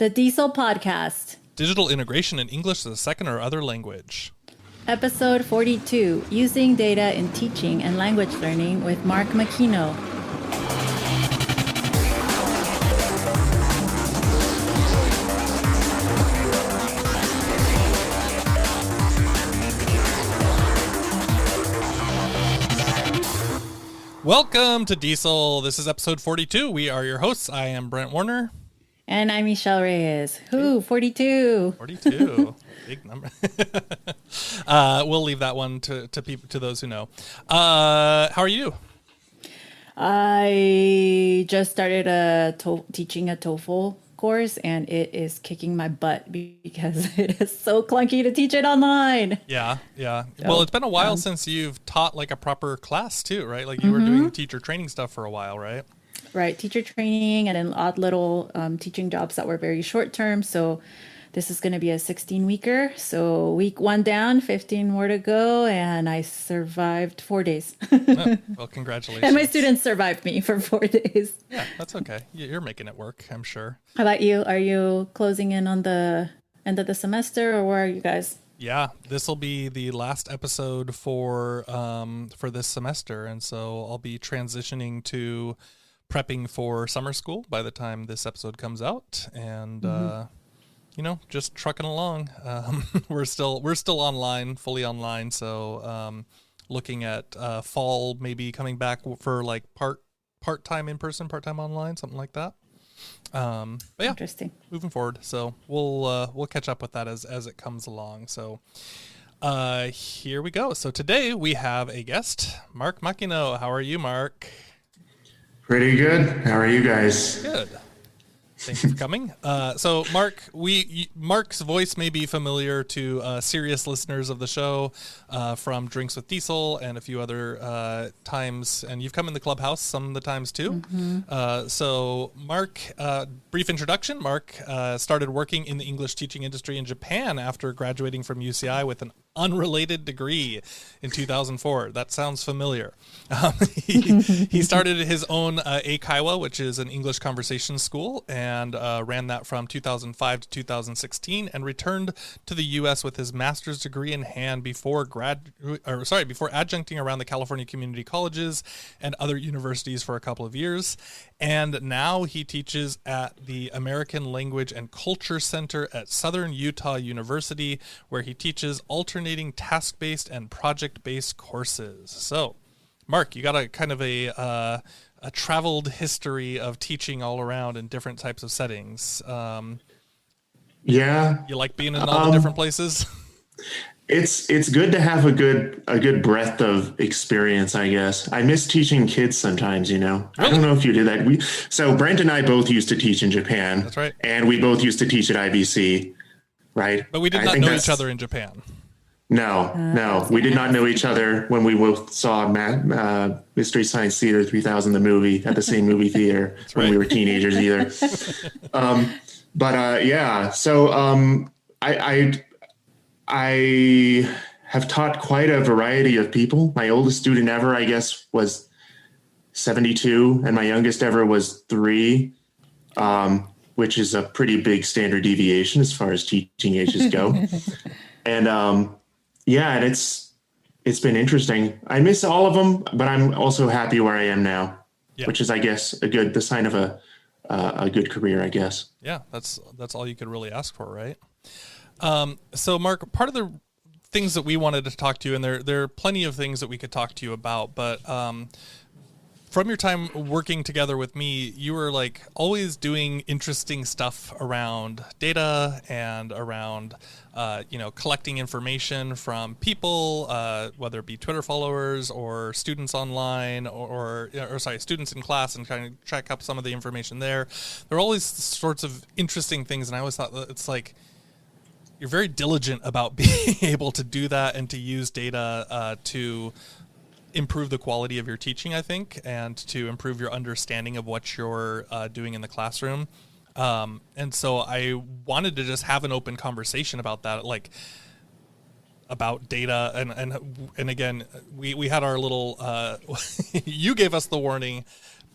The DIESOL podcast. Digital integration in English as a second or other language. Episode 42, Using Data in Teaching and Language Learning with Mark Makino. Welcome to DIESOL. This is episode 42. We are your hosts. I am Brent Warner. And I'm Michelle Reyes. 42. 42. Big number. We'll leave that one to people, to those who know. How are you? I just started teaching a TOEFL course, and it is kicking my butt because it is so clunky to teach it online. Yeah. Well, it's been a while since you've taught like a proper class too, right? Like you were doing teacher training stuff for a while, right? Right, teacher training and then odd little teaching jobs that were very short term. So this is going to be a 16-weeker. So week 1 down, 15 more to go, and I survived 4 days. Oh, well, congratulations. And my students survived me for 4 days. Yeah, that's okay. You're making it work, I'm sure. How about you? Are you closing in on the end of the semester, or where are you guys? Yeah, this will be the last episode for this semester, and so I'll be transitioning to prepping for summer school by the time this episode comes out, and just trucking along. We're still online, fully online, so looking at fall maybe coming back for like part-time in person, part-time online, something like that. But yeah, interesting. Moving forward, so we'll catch up with that as it comes along. So here we go. So today we have a guest, Mark Makino. How are you, Mark? Pretty good. How are you guys? Good. Thanks for coming. So Mark's voice may be familiar to serious listeners of the show from Drinks with Diesel and a few other times, and you've come in the clubhouse some of the times too. So Mark, brief introduction. Mark started working in the English teaching industry in Japan after graduating from UCI with an unrelated degree in 2004. That sounds familiar. He started his own Eikaiwa, which is an English conversation school, and ran that from 2005 to 2016, and returned to the U.S. with his master's degree in hand before adjuncting around the California community colleges and other universities for a couple of years. And now he teaches at the American Language and Culture Center at Southern Utah University, where he teaches alternating task-based and project-based courses. So, Mark, you got a kind of a traveled history of teaching all around in different types of settings. Yeah. You like being in all the different places? It's good to have a good breadth of experience, I guess. I miss teaching kids sometimes, Really? I don't know if you did that. So Brent and I both used to teach in Japan. That's right. And we both used to teach at IBC, right? But we did not know each other in Japan. No. We did not know each other when we both saw Mystery Science Theater 3000, the movie, at the same movie theater when we were teenagers either. So I have taught quite a variety of people. My oldest student ever, I guess, was 72, and my youngest ever was 3, which is a pretty big standard deviation as far as teaching ages go. And and it's been interesting. I miss all of them, but I'm also happy where I am now, which is, I guess, the sign of a good career, I guess. Yeah, that's all you could really ask for, right? So Mark, part of the things that we wanted to talk to you, and there are plenty of things that we could talk to you about, but from your time working together with me, you were like always doing interesting stuff around data and around, collecting information from people, whether it be Twitter followers or students online or students in class, and kind of track up some of the information there. There are all these sorts of interesting things. And I always thought that it's like, you're very diligent about being able to do that and to use data to improve the quality of your teaching, I think, and to improve your understanding of what you're doing in the classroom. And so I wanted to just have an open conversation about that, like about data. And again, we had our little, you gave us the warning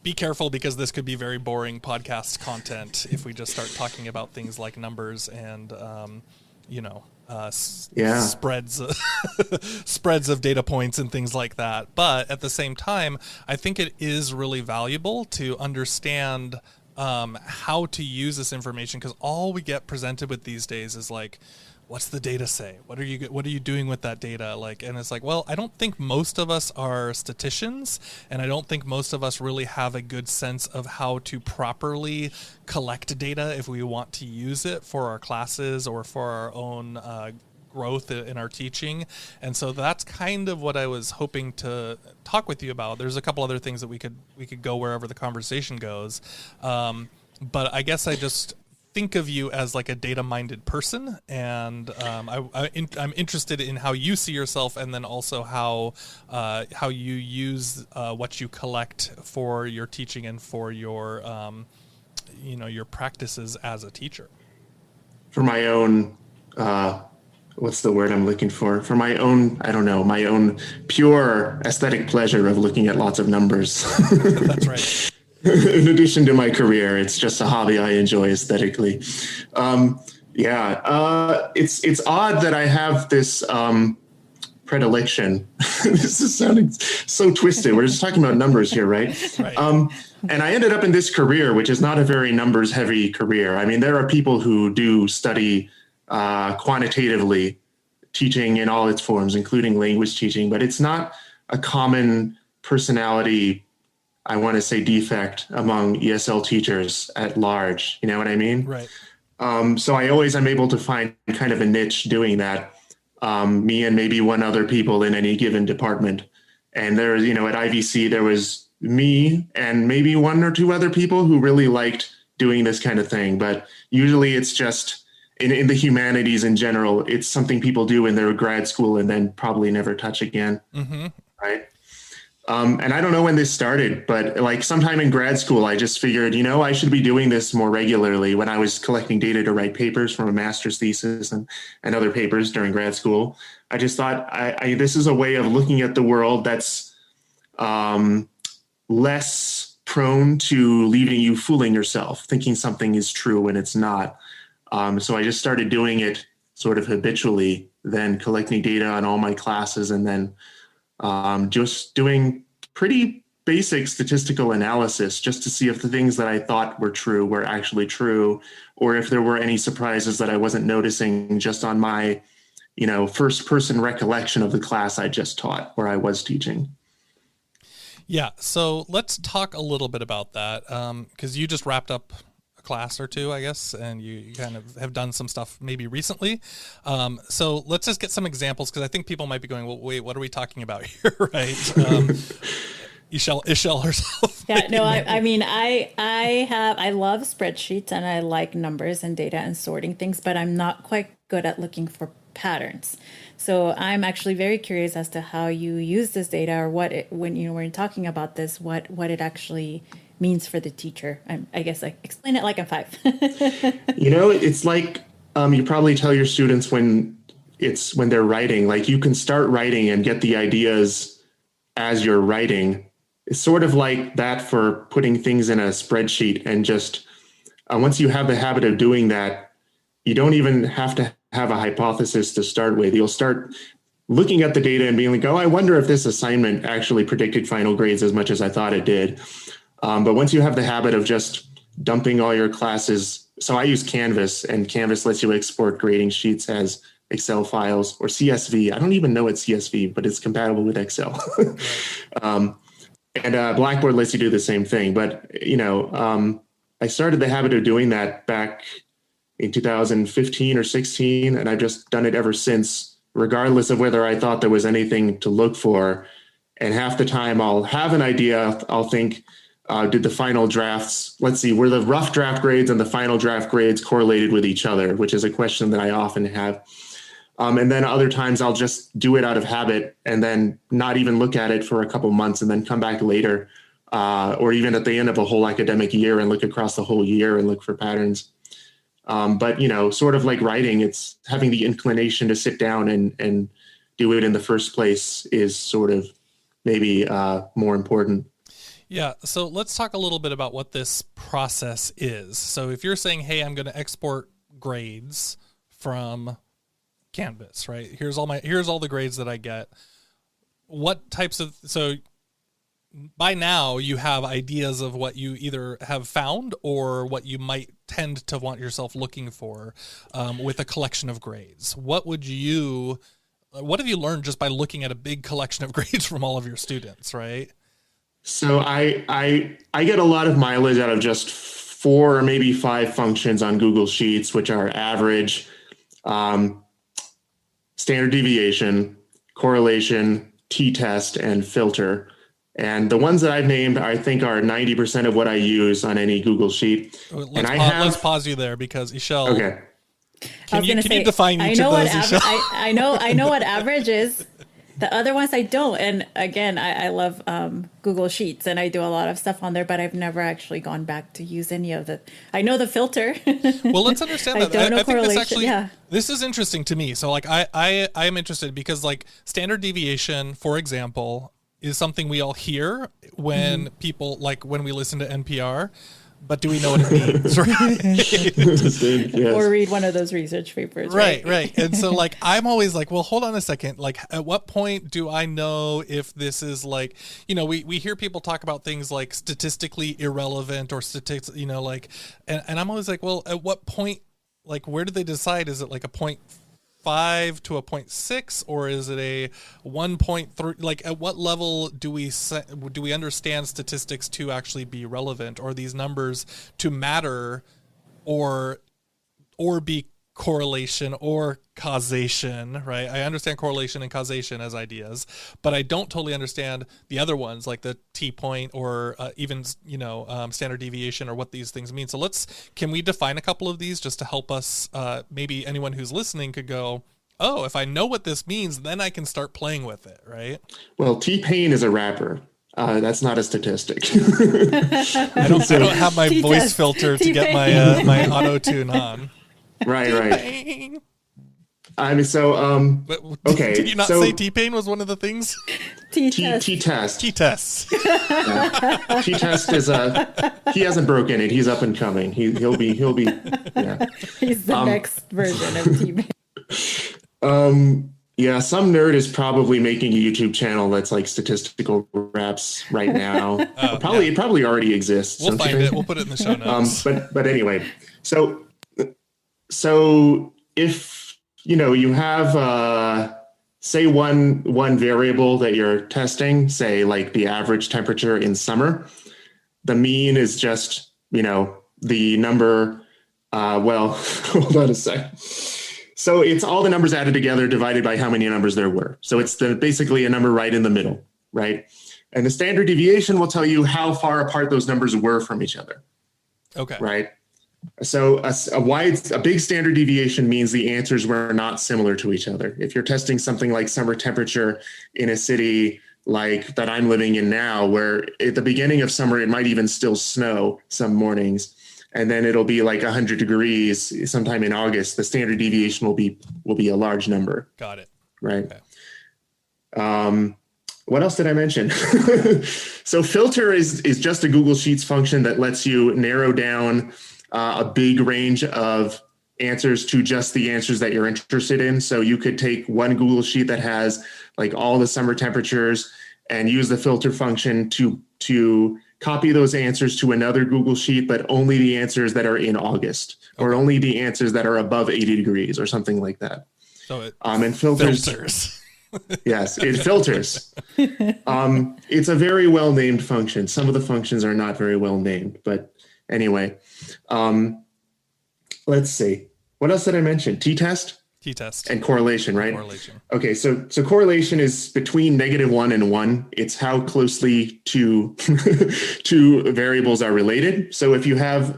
Be careful, because this could be very boring podcast content if we just start talking about things like numbers and, spreads, spreads of data points and things like that. But at the same time, I think it is really valuable to understand how to use this information, because all we get presented with these days is like, what's the data say? What are you doing with that data? And it's like, well, I don't think most of us are statisticians, and I don't think most of us really have a good sense of how to properly collect data if we want to use it for our classes or for our own growth in our teaching. And so that's kind of what I was hoping to talk with you about. There's a couple other things that we could go wherever the conversation goes. But I guess I just think of you as like a data-minded person, and I'm interested in how you see yourself, and then also how you use what you collect for your teaching and for your your practices as a teacher. For my own, what's the word I'm looking for? For my own, I don't know, my own pure aesthetic pleasure of looking at lots of numbers. That's right. In addition to my career, it's just a hobby I enjoy aesthetically. It's odd that I have this predilection. This is sounding so twisted. We're just talking about numbers here, right? Right. And I ended up in this career, which is not a very numbers heavy career. I mean, there are people who do study quantitatively teaching in all its forms, including language teaching, but it's not a common personality, I want to say, defect among ESL teachers at large. You know what I mean? Right. So I always am able to find kind of a niche doing that. Me and maybe one other people in any given department. And there's, at IVC, there was me and maybe one or two other people who really liked doing this kind of thing. But usually it's just in the humanities in general, it's something people do in their grad school and then probably never touch again. Mm-hmm. Right. And I don't know when this started, but like sometime in grad school, I just figured, I should be doing this more regularly. When I was collecting data to write papers from a master's thesis and other papers during grad school, I just thought this is a way of looking at the world that's less prone to leaving you fooling yourself, thinking something is true when it's not. So I just started doing it sort of habitually, then collecting data on all my classes, and then just doing pretty basic statistical analysis just to see if the things that I thought were true were actually true, or if there were any surprises that I wasn't noticing just on my, first person recollection of the class I just taught or I was teaching. Yeah. So let's talk a little bit about that. 'Cause you just wrapped up class or two, I guess, and you kind of have done some stuff maybe recently. So let's just get some examples, because I think people might be going, well, wait, what are we talking about here, right? Esol herself. Yeah, no, I love spreadsheets and I like numbers and data and sorting things, but I'm not quite good at looking for patterns. So I'm actually very curious as to how you use this data, or when you're talking about this, what it actually means for the teacher. I guess I explain it like I'm 5. It's like you probably tell your students when they're writing, like you can start writing and get the ideas as you're writing. It's sort of like that for putting things in a spreadsheet, and just once you have the habit of doing that, you don't even have to have a hypothesis to start with. You'll start looking at the data and being like, oh, I wonder if this assignment actually predicted final grades as much as I thought it did. But once you have the habit of just dumping all your classes, so I use Canvas, and Canvas lets you export grading sheets as Excel files or CSV. I don't even know it's CSV, but it's compatible with Excel. And Blackboard lets you do the same thing. But, I started the habit of doing that back in 2015 or 16, and I've just done it ever since, regardless of whether I thought there was anything to look for. And half the time I'll have an idea, I'll think, did the final drafts, let's see, were the rough draft grades and the final draft grades correlated with each other, which is a question that I often have. And then other times I'll just do it out of habit and then not even look at it for a couple months and then come back later, or even at the end of a whole academic year and look across the whole year and look for patterns. But, sort of like writing, it's having the inclination to sit down and do it in the first place is sort of maybe more important. Yeah, so let's talk a little bit about what this process is. So if you're saying, hey, I'm going to export grades from Canvas, right? Here's all the grades that I get. What types of, so by now you have ideas of what you either have found or what you might tend to want yourself looking for with a collection of grades. What have you learned just by looking at a big collection of grades from all of your students, right? So I get a lot of mileage out of just 4 or maybe 5 functions on Google Sheets, which are average, standard deviation, correlation, t-test, and filter. And the ones that I've named, I think, are 90% of what I use on any Google Sheet. Let's pause you there because Esol. Okay. Can you define each of those? I know what average is. The other ones I don't. And again, I love Google Sheets and I do a lot of stuff on there, but I've never actually gone back to use any of the. I know the filter. Well, let's understand that. I think this actually, this is interesting to me. So like I am interested because like standard deviation, for example, is something we all hear when people, like when we listen to NPR. But do we know what it means? Right? Yes. Or read one of those research papers. Right. And so like, I'm always like, well, hold on a second. Like at what point do I know if this is like, we hear people talk about things like statistically irrelevant or statistics, and I'm always like, well, at what point, like, where do they decide? Is it like a 0.5 to a 0.6, or is it a 1.3? Like, at what level do we understand statistics to actually be relevant, or these numbers to matter, or be correlation or causation? Right? I understand correlation and causation as ideas, but I don't totally understand the other ones, like the T-point or even standard deviation, or what these things mean. So can we define a couple of these just to help us? Maybe anyone who's listening could go, oh, if I know what this means, then I can start playing with it, right? Well, TPain is a rapper. That's not a statistic. I don't have my voice filter to get my auto tune on. Right. I mean, so okay. Did you not say T-Pain was one of the things? T-test. T-test. Yeah. T-test is he hasn't broken it. He's up and coming. He'll be. Yeah. He's the next version of T-Pain. Yeah, some nerd is probably making a YouTube channel that's like statistical raps right now. It probably already exists. We'll find it. We'll put it in the show notes. But anyway, so if you have say one variable that you're testing, say like the average temperature in summer, the mean is just the number. Well, hold on a sec. So it's all the numbers added together divided by how many numbers there were. So it's basically a number right in the middle, right? And the standard deviation will tell you how far apart those numbers were from each other. Okay. Right. So a big standard deviation means the answers were not similar to each other. If you're testing something like summer temperature in a city like that I'm living in now, where at the beginning of summer, it might even still snow some mornings, and then it'll be like 100 degrees sometime in August, the standard deviation will be a large number. Got it. Right. Okay. What else did I mention? So filter is just a Google Sheets function that lets you narrow down a big range of answers to just the answers that you're interested in. So you could take one Google Sheet that has like all the summer temperatures and use the filter function to copy those answers to another Google Sheet, but only the answers that are in August, or only the answers that are above 80 degrees or something like that. So it and filters. Yes, it filters. It's a very well-named function. Some of the functions are not very well named, but anyway, let's see. What else did I mention? T-test? T-test. And correlation, right? Correlation. Okay, so correlation is between -1 and 1. It's how closely two variables are related. So if you have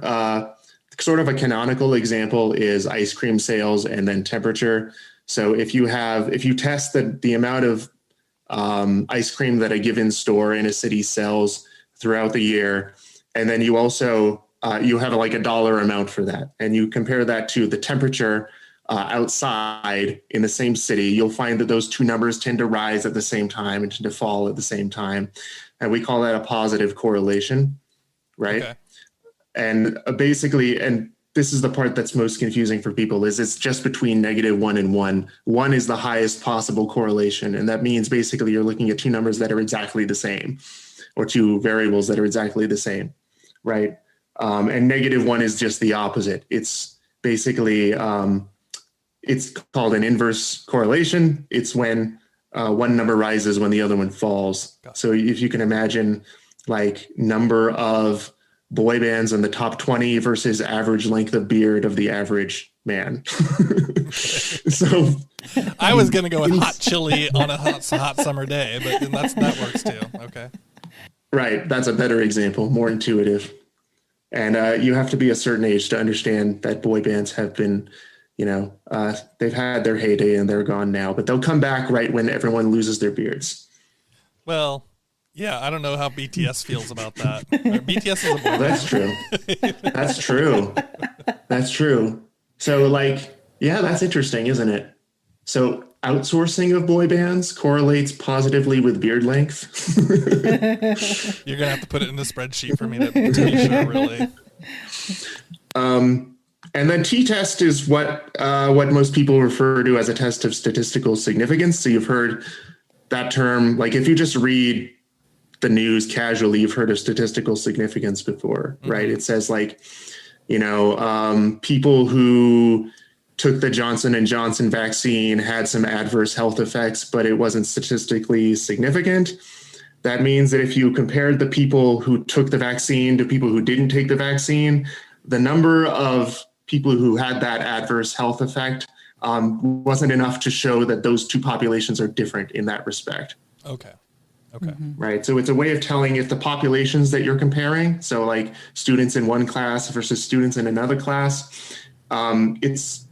sort of a canonical example is ice cream sales and then temperature. So if you test the amount of ice cream that a given store in a city sells throughout the year, and then you also you have like a dollar amount for that, and you compare that to the temperature outside in the same city, you'll find that those two numbers tend to rise at the same time and tend to fall at the same time. and we call that a positive correlation, right? Okay. And basically, and this is the part that's most confusing for people, is it's just between -1 and 1. 1 is the highest possible correlation, and that means basically you're looking at two numbers that are exactly the same, or two variables that are exactly the same, right? And -1 is just the opposite. It's basically, it's called an inverse correlation. It's when one number rises when the other one falls. So if you can imagine, like, number of boy bands in the top 20 versus average length of beard of the average man. So I was going to go with hot chili on a hot summer day, but that works too. Okay. Right. That's a better example, more intuitive. And you have to be a certain age to understand that boy bands have been, they've had their heyday and they're gone now, but they'll come back right when everyone loses their beards. Well, yeah, I don't know how BTS feels about that. BTS is a boy band. That's true. That's true. That's true. So, that's interesting, isn't it? So outsourcing of boy bands correlates positively with beard length. You're going to have to put it in a spreadsheet for me to be sure, really. And then t-test is what most people refer to as a test of statistical significance. So you've heard that term, like if you just read the news casually, you've heard of statistical significance before, right? It says people who took the Johnson & Johnson vaccine had some adverse health effects, but it wasn't statistically significant. That means that if you compared the people who took the vaccine to people who didn't take the vaccine, the number of people who had that adverse health effect wasn't enough to show that those two populations are different in that respect. Okay. Right. So it's a way of telling if the populations that you're comparing, so like students in one class versus students in another class, it's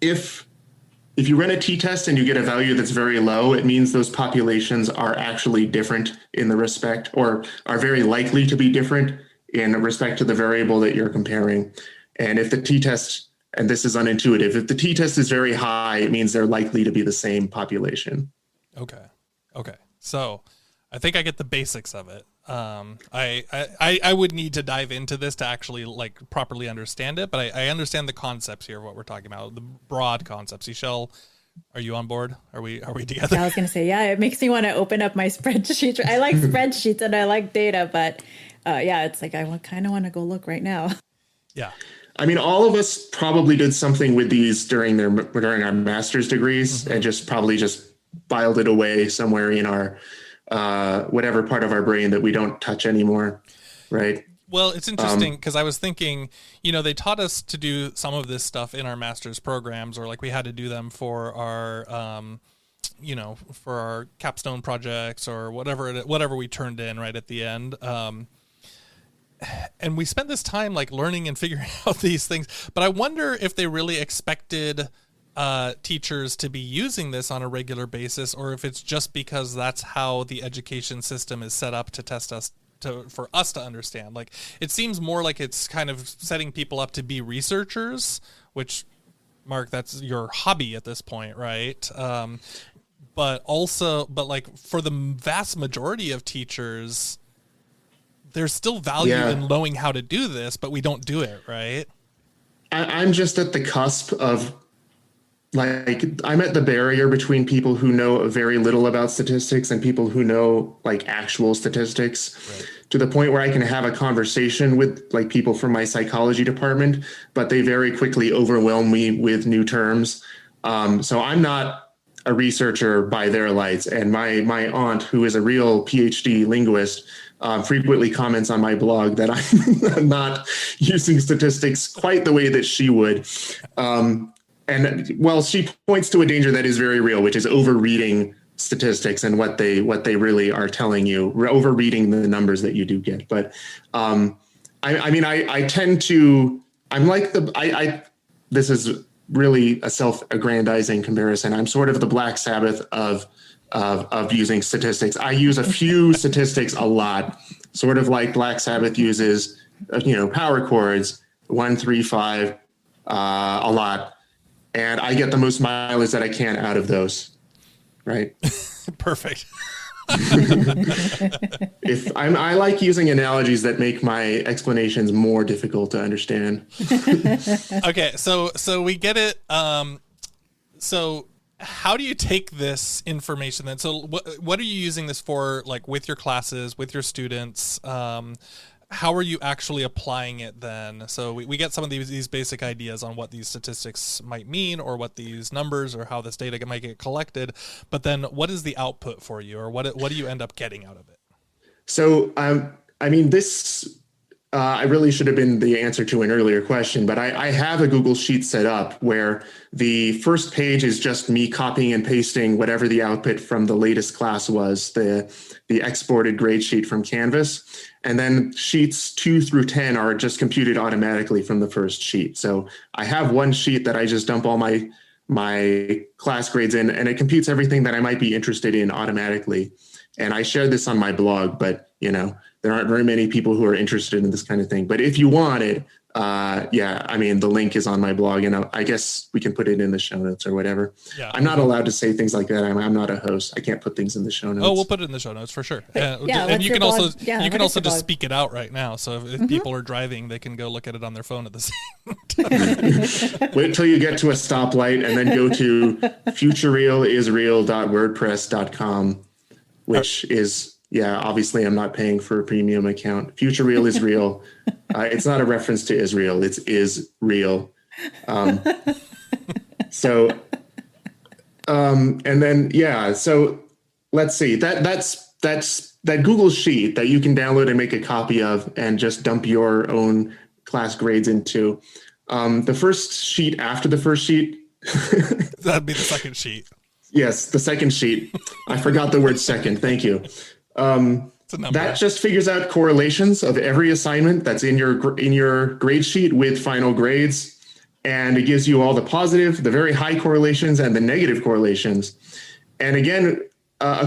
if you run a t-test and you get a value that's very low, it means those populations are actually different in the respect, or are very likely to be different in respect to the variable that you're comparing. And if the t-test, and this is unintuitive, if the t-test is very high, it means they're likely to be the same population. Okay. So I think I get the basics of it. I would need to dive into this to actually properly understand it, but I understand the concepts here of what we're talking about, the broad concepts. Michelle, are you on board? Are we together? I was going to say, it makes me want to open up my spreadsheets. I like spreadsheets and I like data, but it's like I kind of want to go look right now. Yeah. I mean, all of us probably did something with these during our master's degrees, and just filed it away somewhere in our whatever part of our brain that we don't touch anymore, right? Well, it's interesting because I was thinking, they taught us to do some of this stuff in our master's programs, or we had to do them for our, for our capstone projects or whatever we turned in right at the end. And we spent this time learning and figuring out these things, but I wonder if they really expected teachers to be using this on a regular basis, or if it's just because that's how the education system is set up to test us, for us to understand. It seems more like it's kind of setting people up to be researchers, which, Mark, that's your hobby at this point, right? But for the vast majority of teachers, there's still value in knowing how to do this, but we don't do it, right? I'm just at the cusp of, I'm at the barrier between people who know very little about statistics and people who know actual statistics, right, to the point where I can have a conversation with people from my psychology department, but they very quickly overwhelm me with new terms. So I'm not a researcher by their lights. And my aunt, who is a real PhD linguist, frequently comments on my blog that I'm not using statistics quite the way that she would. She points to a danger that is very real, which is overreading statistics and what they really are telling you, overreading the numbers that you do get. But I tend to, this is really a self-aggrandizing comparison. I'm sort of the Black Sabbath of using statistics. I use a few statistics a lot, sort of like Black Sabbath uses, power chords, 1, 3, 5, a lot. And I get the most mileage that I can out of those. Right. Perfect. I like using analogies that make my explanations more difficult to understand. Okay, so we get it. So how do you take this information then? So what are you using this for, like with your classes, with your students? How are you actually applying it then? So we get some of these basic ideas on what these statistics might mean, or what these numbers, or how this data might get collected. But then what is the output for you, or what do you end up getting out of it? So, I mean, this, I really should have been the answer to an earlier question, but I have a Google Sheet set up where the first page is just me copying and pasting whatever the output from the latest class was, the exported grade sheet from Canvas. And then sheets 2 through 10 are just computed automatically from the first sheet. So I have one sheet that I just dump all my class grades in, and it computes everything that I might be interested in automatically. And I share this on my blog, but there aren't very many people who are interested in this kind of thing. But if you want it, I mean, the link is on my blog, and I guess we can put it in the show notes or whatever. Yeah, I'm not allowed to say things like that. I'm not a host. I can't put things in the show notes. Oh, we'll put it in the show notes for sure. And you can also just speak it out right now. So if people are driving, they can go look at it on their phone at the same time. Wait till you get to a stoplight and then go to futurerealisreal.wordpress.com, which is, obviously I'm not paying for a premium account. Future Real is real. It's not a reference to Israel. It's is real. And then, so let's see, that's that Google Sheet that you can download and make a copy of and just dump your own class grades into. The first sheet after the first sheet. That'd be the second sheet. Yes, the second sheet. I forgot the word second. Thank you. That just figures out correlations of every assignment that's in your grade sheet with final grades. And it gives you all the positive, the very high correlations, and the negative correlations. And again, a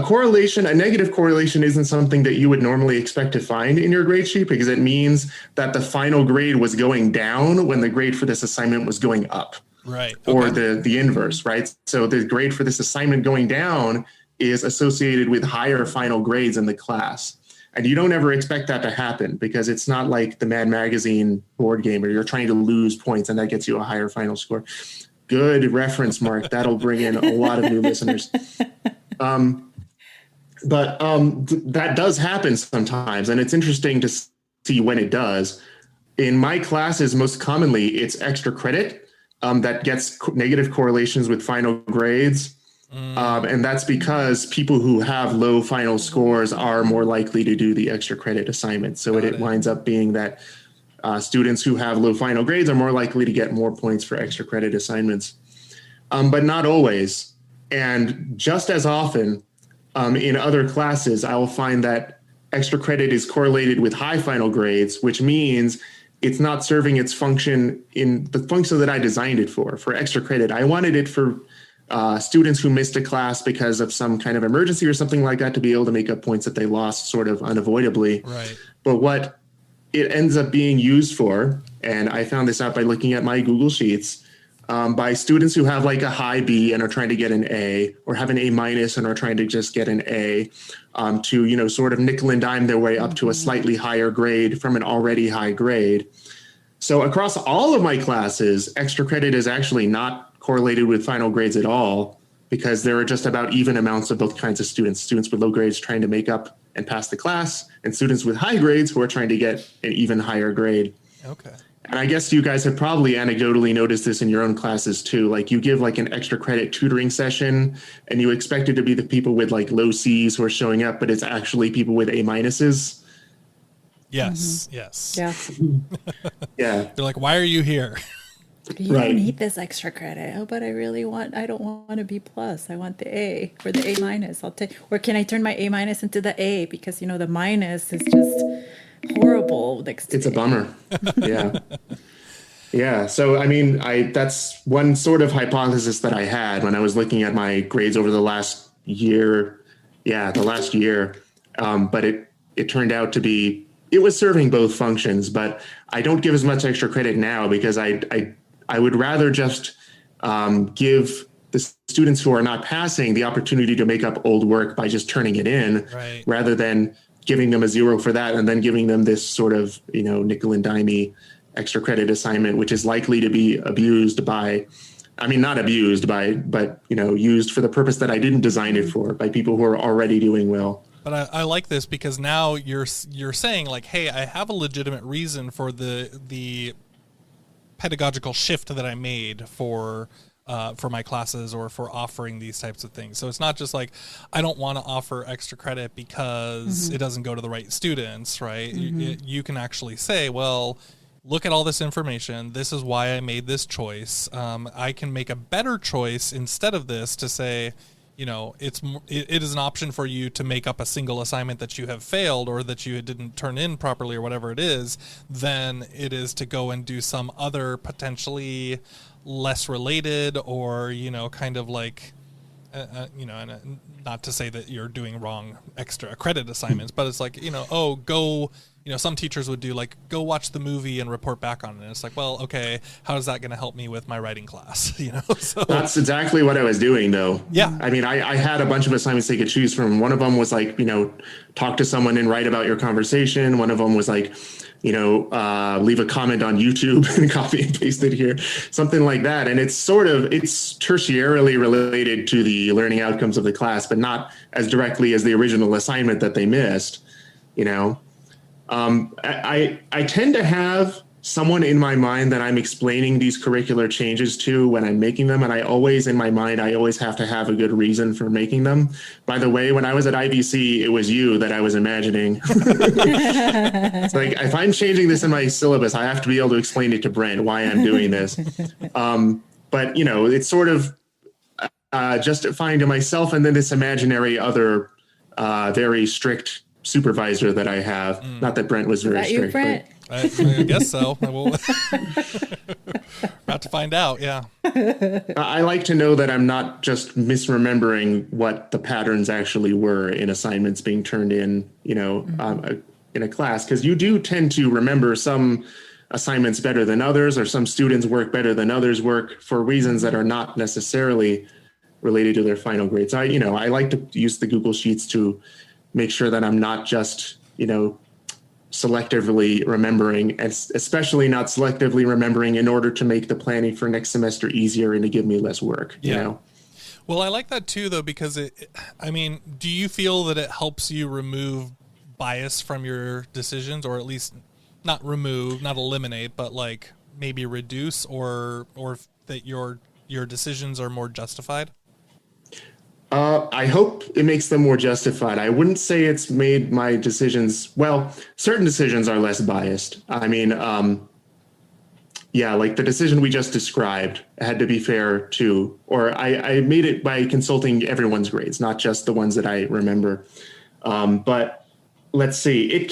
negative correlation isn't something that you would normally expect to find in your grade sheet, because it means that the final grade was going down when the grade for this assignment was going up. Right. Okay. Or the inverse, right? So the grade for this assignment going down is associated with higher final grades in the class. And you don't ever expect that to happen, because it's not like the Mad Magazine board game where you're trying to lose points and that gets you a higher final score. Good reference, Mark. That'll bring in a lot of new listeners. But that does happen sometimes, and it's interesting to see when it does. In my classes, most commonly, it's extra credit that gets negative correlations with final grades. And that's because people who have low final scores are more likely to do the extra credit assignment. So it winds up being that students who have low final grades are more likely to get more points for extra credit assignments, but not always. And just as often in other classes, I will find that extra credit is correlated with high final grades, which means it's not serving its function in the function that I designed it for extra credit. I wanted it for students who missed a class because of some kind of emergency or something like that, to be able to make up points that they lost sort of unavoidably. Right. But what it ends up being used for, and I found this out by looking at my Google Sheets, by students who have like a high B and are trying to get an A, or have an A- and are trying to just get an A, to, sort of nickel and dime their way up to a slightly higher grade from an already high grade. So across all of my classes, extra credit is actually not correlated with final grades at all, because there are just about even amounts of both kinds of students with low grades trying to make up and pass the class, and students with high grades who are trying to get an even higher grade. Okay. And I guess you guys have probably anecdotally noticed this in your own classes too. Like, you give like an extra credit tutoring session and you expect it to be the people with like low C's who are showing up, but it's actually people with A-. Yes. Mm-hmm. Yes. Yeah. Yeah. They're like, why are you here? You don't need this extra credit. Oh, but I don't want a B+. I want the A or the A-. I'll take, or can I turn my A- into the A? Because, the minus is just horrible. It's a bummer. Yeah. Yeah. So, I mean, that's one sort of hypothesis that I had when I was looking at my grades over the last year. Yeah, the last year. But it turned out to be, it was serving both functions, but I don't give as much extra credit now, because I would rather just give the students who are not passing the opportunity to make up old work by just turning it in, right, rather than giving them a 0 for that and then giving them this sort of, nickel and dimey extra credit assignment, which is likely to be abused by, not abused by, but, used for the purpose that I didn't design it for, by people who are already doing well. But I like this because now you're saying like, hey, I have a legitimate reason for the pedagogical shift that I made for my classes or for offering these types of things. So it's not just like, I don't want to offer extra credit because it doesn't go to the right students, right? You can actually say, well, look at all this information. This is why I made this choice. I can make a better choice instead of this to say, it is an option for you to make up a single assignment that you have failed or that you didn't turn in properly or whatever it is, than it is to go and do some other potentially less related or, kind of like, and not to say that you're doing wrong extra credit assignments, but it's like, go, some teachers would do like, go watch the movie and report back on it. And it's like, well, okay, how is that going to help me with my writing class? So that's exactly what I was doing though. Yeah. I had a bunch of assignments they could choose from. One of them was like, talk to someone and write about your conversation. One of them was like, leave a comment on YouTube and copy and paste it here, something like that. And it's tertiarily related to the learning outcomes of the class, but not as directly as the original assignment that they missed. I tend to have someone in my mind that I'm explaining these curricular changes to when I'm making them. And I always have to have a good reason for making them. By the way, when I was at IVC, it was you that I was imagining. It's like, if I'm changing this in my syllabus, I have to be able to explain it to Brent why I'm doing this. But, it's sort of justifying to myself and then this imaginary other very strict supervisor that I have. Not that Brent was very strict. Brent? I guess so. About to find out. Yeah. I like to know that I'm not just misremembering what the patterns actually were in assignments being turned in, in a class, because you do tend to remember some assignments better than others, or some students work better than others work for reasons that are not necessarily related to their final grades. I like to use the Google Sheets to make sure that I'm not just, selectively remembering, especially not selectively remembering in order to make the planning for next semester easier and to give me less work. Well, I like that too, though, because do you feel that it helps you remove bias from your decisions, or at least not remove, not eliminate, but like maybe reduce, or that your decisions are more justified? I hope it makes them more justified. I wouldn't say it's made my decisions, well, certain decisions are less biased. Like the decision we just described had to be fair to, or I made it by consulting everyone's grades, not just the ones that I remember. But let's see,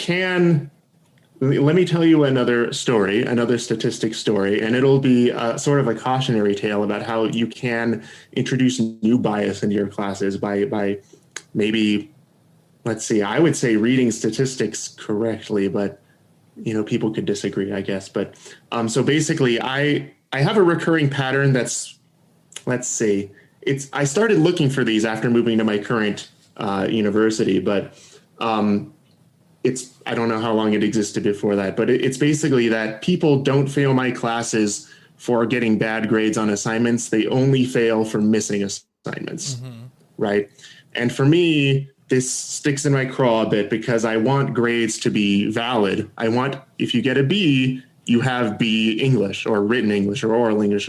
let me tell you another statistic story, and it'll be sort of a cautionary tale about how you can introduce new bias into your classes by maybe, let's see, I would say reading statistics correctly, but, people could disagree, I guess. But so basically, I have a recurring pattern that's, let's see, I started looking for these after moving to my current university, but I don't know how long it existed before that, but it's basically that people don't fail my classes for getting bad grades on assignments. They only fail for missing assignments, right? And for me, this sticks in my craw a bit because I want grades to be valid. If you get a B, you have B English or written English or oral English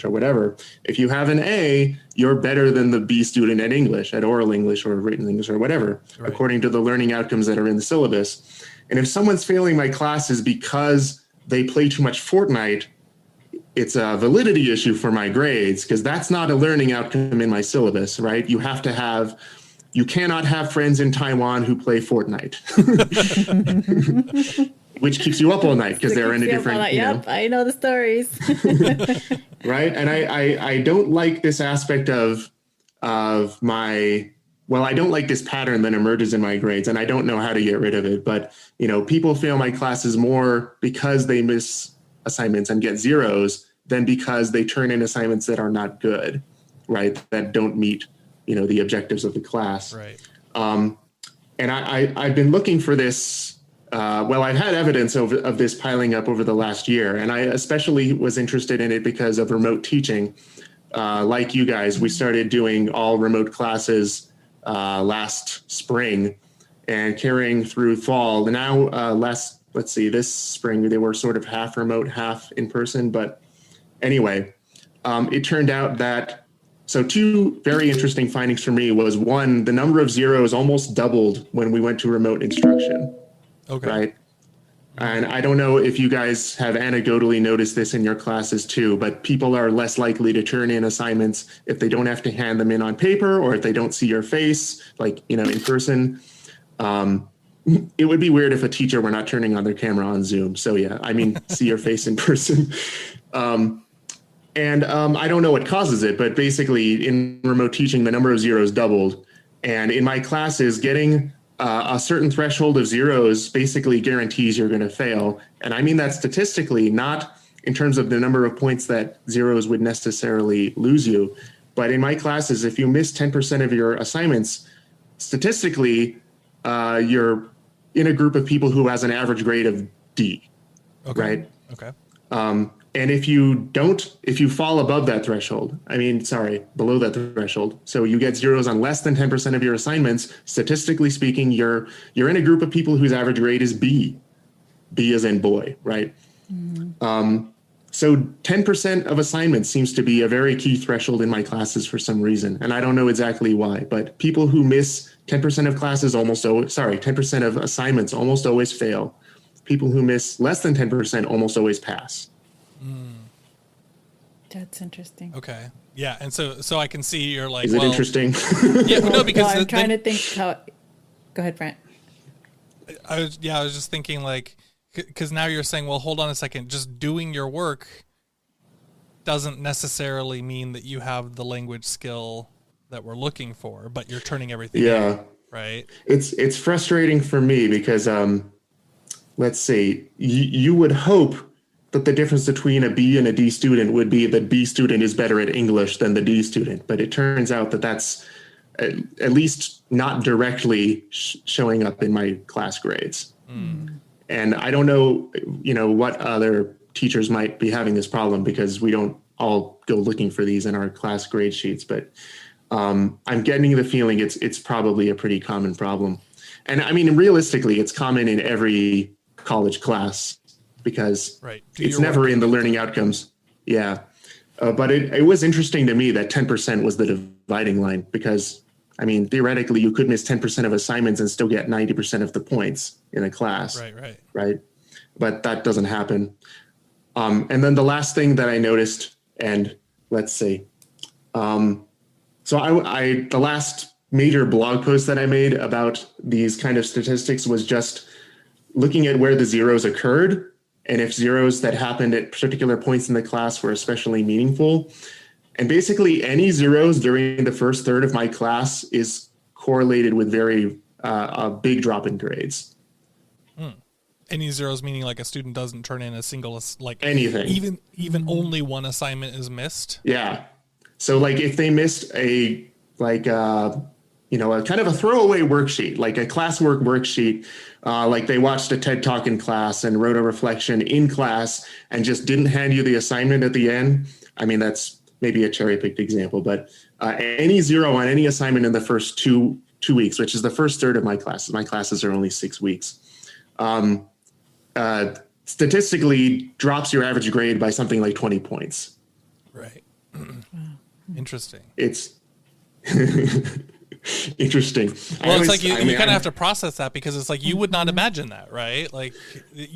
or whatever. If you have an A, you're better than the B student at English, at oral English or written English or whatever, right, according to the learning outcomes that are in the syllabus. And if someone's failing my classes because they play too much Fortnite, it's a validity issue for my grades, because that's not a learning outcome in my syllabus, right? You cannot have friends in Taiwan who play Fortnite. Which keeps you up all night because they're in a different. Yep, I know the stories. Right, and I don't like this aspect of my. Well, I don't like this pattern that emerges in my grades, and I don't know how to get rid of it. But people fail my classes more because they miss assignments and get zeros than because they turn in assignments that are not good. right, that don't meet, the objectives of the class. Right. And I've been looking for this. I've had evidence of this piling up over the last year, and I especially was interested in it because of remote teaching. Like you guys, we started doing all remote classes last spring and carrying through fall. Now, this spring, they were sort of half remote, half in person. But anyway, it turned out that, so two very interesting findings for me was, one, the number of zeros almost doubled when we went to remote instruction. Okay. Right. And I don't know if you guys have anecdotally noticed this in your classes too, but people are less likely to turn in assignments if they don't have to hand them in on paper, or if they don't see your face, like, in person. It would be weird if a teacher were not turning on their camera on Zoom. So yeah, see your face in person. I don't know what causes it, but basically in remote teaching, the number of zeros doubled. And in my classes, getting a certain threshold of zeros basically guarantees you're going to fail. And I mean that statistically, not in terms of the number of points that zeros would necessarily lose you. But in my classes, if you miss 10% of your assignments, statistically, you're in a group of people who has an average grade of D. Okay. Right? Okay. And if you fall above that threshold, below that threshold, so you get zeros on less than 10% of your assignments, statistically speaking, you're in a group of people whose average grade is B. B as in boy, right? Mm-hmm. So 10% of assignments seems to be a very key threshold in my classes for some reason. And I don't know exactly why, but people who miss 10% of 10% of assignments almost always fail. People who miss less than 10% almost always pass. That's interesting. Okay. Yeah. And so I can see you're like, is it interesting? Yeah, no, because I'm trying to think how, go ahead, Brent. I was just thinking like, because now you're saying, well, hold on a second, just doing your work doesn't necessarily mean that you have the language skill that we're looking for, but you're turning everything in, right? It's frustrating for me because, let's see, you would hope that the difference between a B and a D student would be that B student is better at English than the D student. But it turns out that that's at least not directly showing up in my class grades. Mm. And I don't know, what other teachers might be having this problem, because we don't all go looking for these in our class grade sheets. But I'm getting the feeling it's probably a pretty common problem. And realistically, it's common in every college class, because it's never in the learning outcomes. Yeah. But it was interesting to me that 10% was the dividing line, because, theoretically, you could miss 10% of assignments and still get 90% of the points in a class. Right. But that doesn't happen. And then the last thing that I noticed, and let's see. The last major blog post that I made about these kind of statistics was just looking at where the zeros occurred, and if zeros that happened at particular points in the class were especially meaningful. And basically any zeros during the first third of my class is correlated with a big drop in grades. Any zeros meaning like a student doesn't turn in a single, like anything, even only one assignment is missed. Yeah. So like if they missed a kind of a throwaway worksheet, like a classwork worksheet, like they watched a TED Talk in class and wrote a reflection in class and just didn't hand you the assignment at the end. That's maybe a cherry-picked example, but any zero on any assignment in the first two weeks, which is the first third of my classes. My classes are only 6 weeks. Statistically drops your average grade by something like 20 points. Right. Interesting. It's interesting. Well, it's like you kind of have to process that, because it's like you would not imagine that, right? Like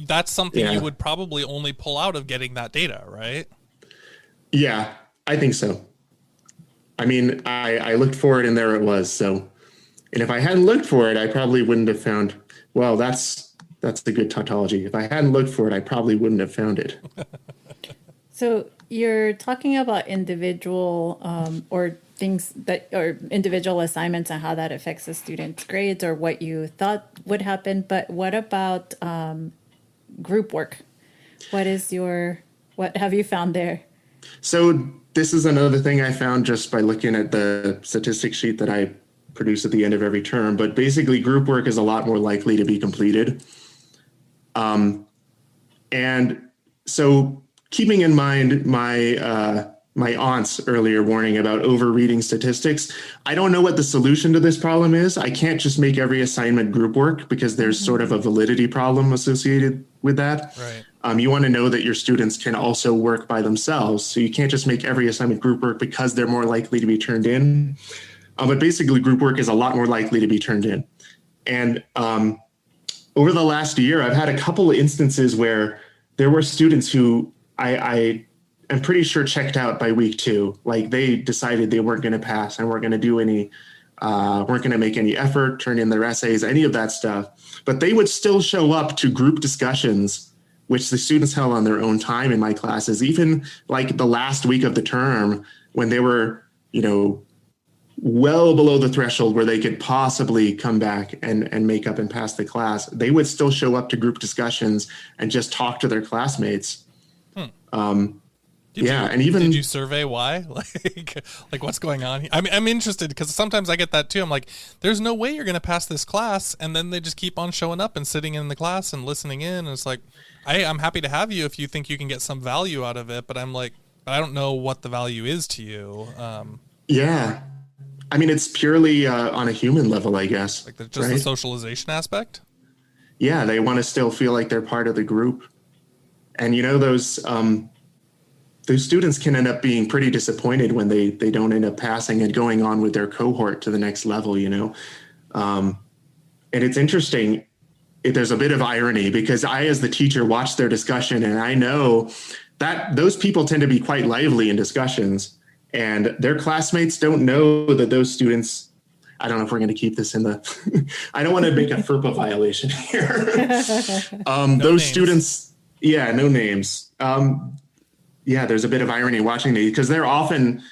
that's something you would probably only pull out of getting that data, right? Yeah, I think so. I looked for it and there it was. So, and if I hadn't looked for it, I probably wouldn't have found, well, that's the good tautology. If I hadn't looked for it, I probably wouldn't have found it. So you're talking about individual or individual assignments and how that affects the student's grades or what you thought would happen. But what about group work? What have you found there? So this is another thing I found just by looking at the statistics sheet that I produce at the end of every term. But basically, group work is a lot more likely to be completed. And so keeping in mind my aunt's earlier warning about overreading statistics, I don't know what the solution to this problem is. I can't just make every assignment group work because there's sort of a validity problem associated with that. Right. You want to know that your students can also work by themselves. So you can't just make every assignment group work because they're more likely to be turned in. But basically, group work is a lot more likely to be turned in. And over the last year, I've had a couple of instances where there were students who I am pretty sure checked out by week 2. Like they decided they weren't going to pass and weren't going to do any, weren't going to make any effort, turn in their essays, any of that stuff. But they would still show up to group discussions, which the students held on their own time in my classes, even like the last week of the term when they were, well below the threshold where they could possibly come back and make up and pass the class. They would still show up to group discussions and just talk to their classmates. And even did you survey why? like what's going on? I'm interested because sometimes I get that too. I'm like, there's no way you're going to pass this class, and then they just keep on showing up and sitting in the class and listening in. And it's like, I'm happy to have you if you think you can get some value out of it, but I'm like, I don't know what the value is to you. Yeah, I mean, it's purely on a human level, I guess. Like just the socialization aspect. Yeah, they want to still feel like they're part of the group, and those students can end up being pretty disappointed when they don't end up passing and going on with their cohort to the next level, And it's interesting. There's a bit of irony because I, as the teacher, watch their discussion and I know that those people tend to be quite lively in discussions and their classmates don't know that those students, I don't know if we're going to keep this in the, I don't want to make a FERPA violation here. Those names. Students, no names. There's a bit of irony watching these because they're often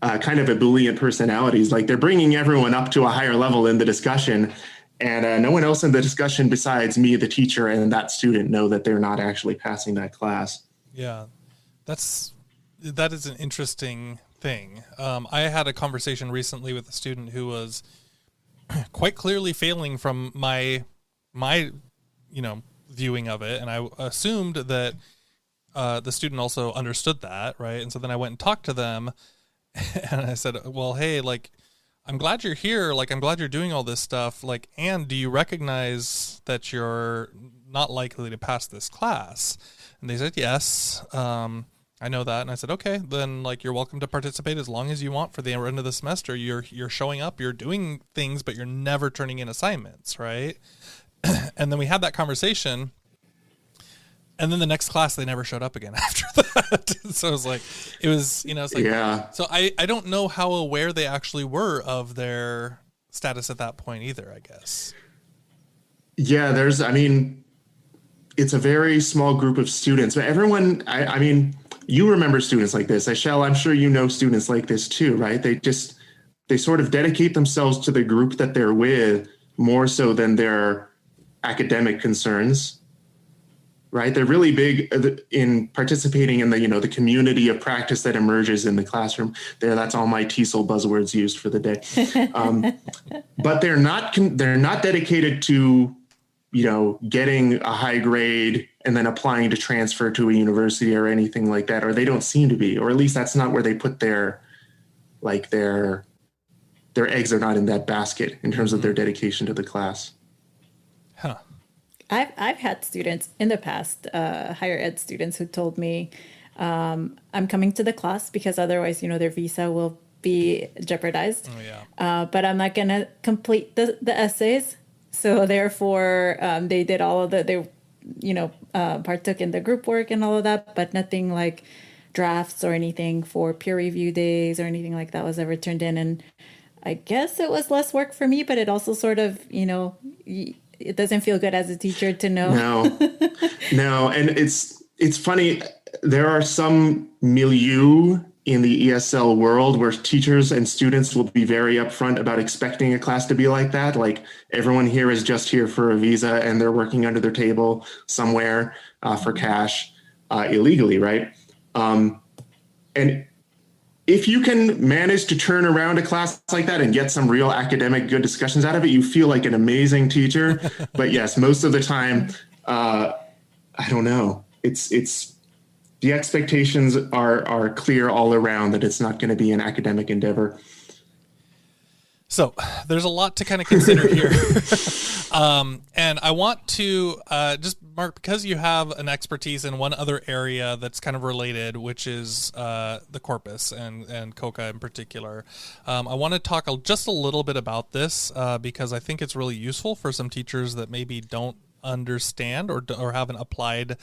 kind of ebullient personalities. Like they're bringing everyone up to a higher level in the discussion, and no one else in the discussion besides me, the teacher, and that student know that they're not actually passing that class. Yeah, that is an interesting thing. I had a conversation recently with a student who was quite clearly failing from my viewing of it, and I assumed that the student also understood that, right? And so then I went and talked to them and I said, well, hey, like, I'm glad you're here. Like, I'm glad you're doing all this stuff. Like, and do you recognize that you're not likely to pass this class? And they said, yes, I know that. And I said, okay, then like, you're welcome to participate as long as you want for the end of the semester. You're showing up, you're doing things, but you're never turning in assignments. Right. And then we had that conversation. And then the next class, they never showed up again after that. So it was like, yeah. So I don't know how aware they actually were of their status at that point either, I guess. Yeah, it's a very small group of students, but everyone, you remember students like this. I'm sure you know students like this too, right? They sort of dedicate themselves to the group that they're with more so than their academic concerns. Right, they're really big in participating in the community of practice that emerges in the classroom. That's all my TESOL buzzwords used for the day. But they're not dedicated to getting a high grade and then applying to transfer to a university or anything like that. Or they don't seem to be, or at least that's not where they put their eggs are not in that basket in terms of their dedication to the class. Huh. I've had students in the past, higher ed students who told me, I'm coming to the class because otherwise, their visa will be jeopardized. Oh, yeah. But I'm not going to complete the essays. So therefore, they did all of partook in the group work and all of that, but nothing like drafts or anything for peer review days or anything like that was ever turned in. And I guess it was less work for me, but it also sort of, it doesn't feel good as a teacher to know. No. And it's funny. There are some milieu in the ESL world where teachers and students will be very upfront about expecting a class to be like that. Like everyone here is just here for a visa and they're working under their table somewhere for cash illegally. Right. And if you can manage to turn around a class like that and get some real academic good discussions out of it, you feel like an amazing teacher. But yes, most of the time, I don't know. It's the expectations are clear all around that it's not going to be an academic endeavor. So there's a lot to kind of consider here. And I want to just, Mark, because you have an expertise in one other area that's kind of related, which is the corpus and Coca in particular. I want to talk just a little bit about this because I think it's really useful for some teachers that maybe don't understand or haven't applied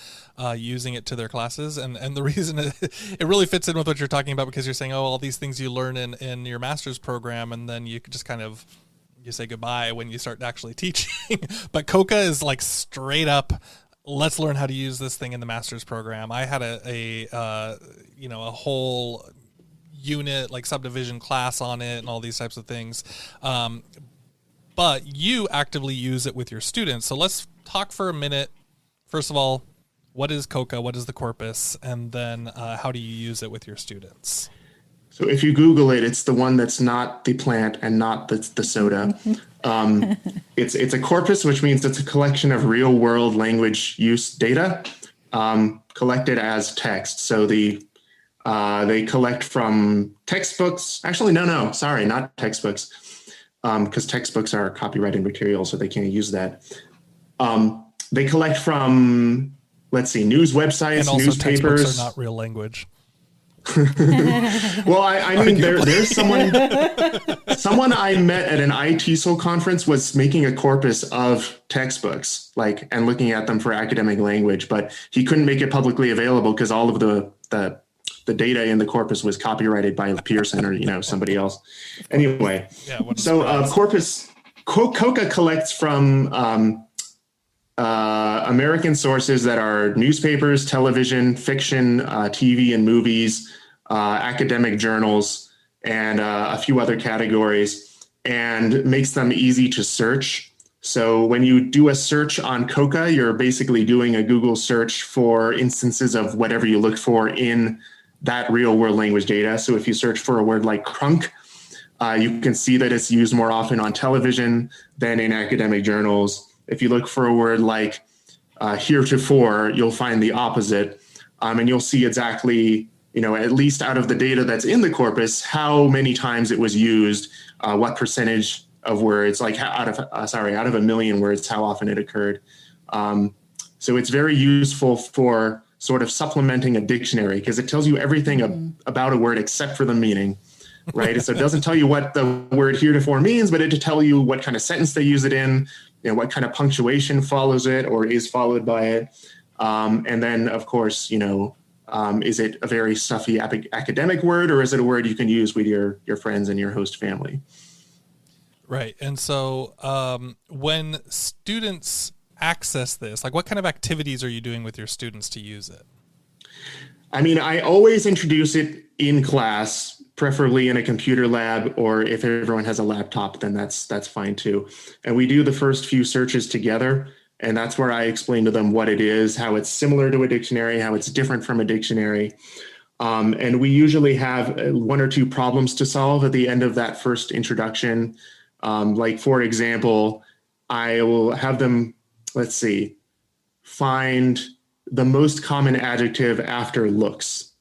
using it to their classes. And the reason it really fits in with what you're talking about, because you're saying, oh, all these things you learn in your master's program, and then you just kind of, you say goodbye when you start actually teaching. But Coca is like straight up, let's learn how to use this thing in the master's program. I had a whole unit, like subdivision class on it and all these types of things. But you actively use it with your students. So let's talk for a minute. First of all, what is Coca? What is the corpus? And then how do you use it with your students? So if you Google it, it's the one that's not the plant and not the soda. It's a corpus, which means it's a collection of real world language use data collected as text. So they collect from textbooks. Actually, sorry, not textbooks, because textbooks are copyrighted material, so they can't use that. They collect from, let's see, news websites, and also newspapers. Textbooks are not real language. Well, I mean, there's someone I met at an DIESOL conference was making a corpus of textbooks, and looking at them for academic language, but he couldn't make it publicly available because all of the data in the corpus was copyrighted by Pearson or somebody else. Anyway, corpus Coca collects from American sources that are newspapers, television, fiction, TV and movies, academic journals, and a few other categories, and makes them easy to search. So when you do a search on Coca, you're basically doing a Google search for instances of whatever you look for in that real world language data. So if you search for a word like crunk, you can see that it's used more often on television than in academic journals. If you look for a word like heretofore, you'll find the opposite. And you'll see exactly, at least out of the data that's in the corpus, how many times it was used, what percentage of words, like out of a million words, how often it occurred. So it's very useful for sort of supplementing a dictionary because it tells you everything about a word except for the meaning, right? So it doesn't tell you what the word heretofore means, but it tell you what kind of sentence they use it in, what kind of punctuation follows it or is followed by it. And then, of course, is it a very stuffy academic word, or is it a word you can use with your friends and your host family? Right. And so when students access this, what kind of activities are you doing with your students to use it? I mean, I always introduce it in class, preferably in a computer lab, or if everyone has a laptop, then that's fine too. And we do the first few searches together, and that's where I explain to them what it is, how it's similar to a dictionary, how it's different from a dictionary. And we usually have one or two problems to solve at the end of that first introduction. For example, I will have them, find the most common adjective after looks,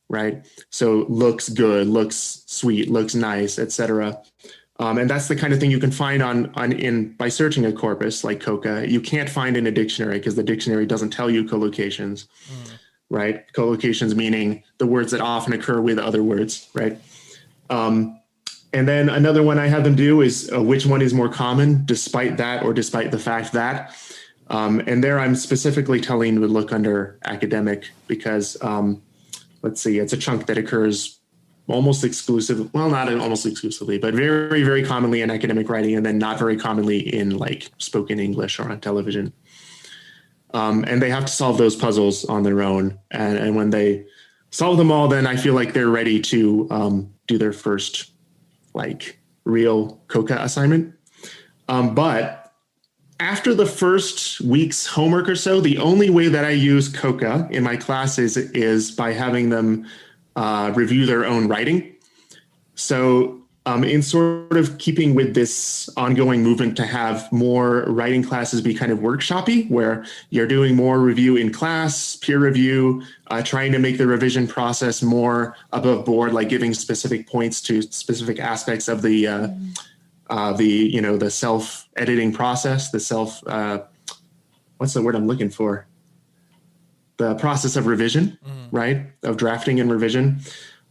right? So looks good, looks sweet, looks nice, etc. And that's the kind of thing you can find by searching a corpus like Coca. You can't find in a dictionary because the dictionary doesn't tell you collocations, right? Collocations meaning the words that often occur with other words, right? And then another one I have them do is which one is more common, despite that or despite the fact that. And there I'm specifically telling to look under academic because, it's a chunk that occurs almost exclusively, well, not almost exclusively, but very, very commonly in academic writing, and then not very commonly in spoken English or on television. And they have to solve those puzzles on their own. And when they solve them all, then I feel like they're ready to do their first real Coca assignment. But after the first week's homework or so, the only way that I use Coca in my classes is by having them review their own writing. So in sort of keeping with this ongoing movement to have more writing classes be kind of workshoppy, where you're doing more review in class, peer review, trying to make the revision process more above board, like giving specific points to specific aspects of the self-editing process, what's the word I'm looking for? The process of revision, right? Of drafting and revision.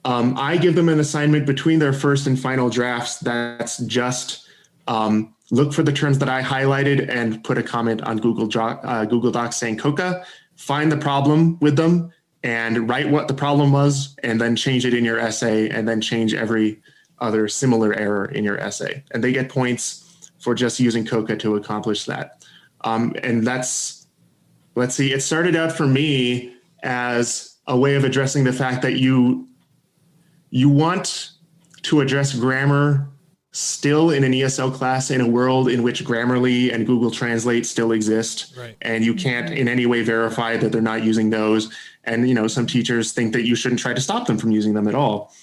I give them an assignment between their first and final drafts that's just look for the terms that I highlighted and put a comment on Google Docs saying Coca, find the problem with them and write what the problem was, and then change it in your essay, and then change every other similar error in your essay. And they get points for just using Coca to accomplish that. And that's, let's see, it started out for me as a way of addressing the fact that you want to address grammar still in an ESL class in a world in which Grammarly and Google Translate still exist. Right. And you can't in any way verify that they're not using those. And, some teachers think that you shouldn't try to stop them from using them at all.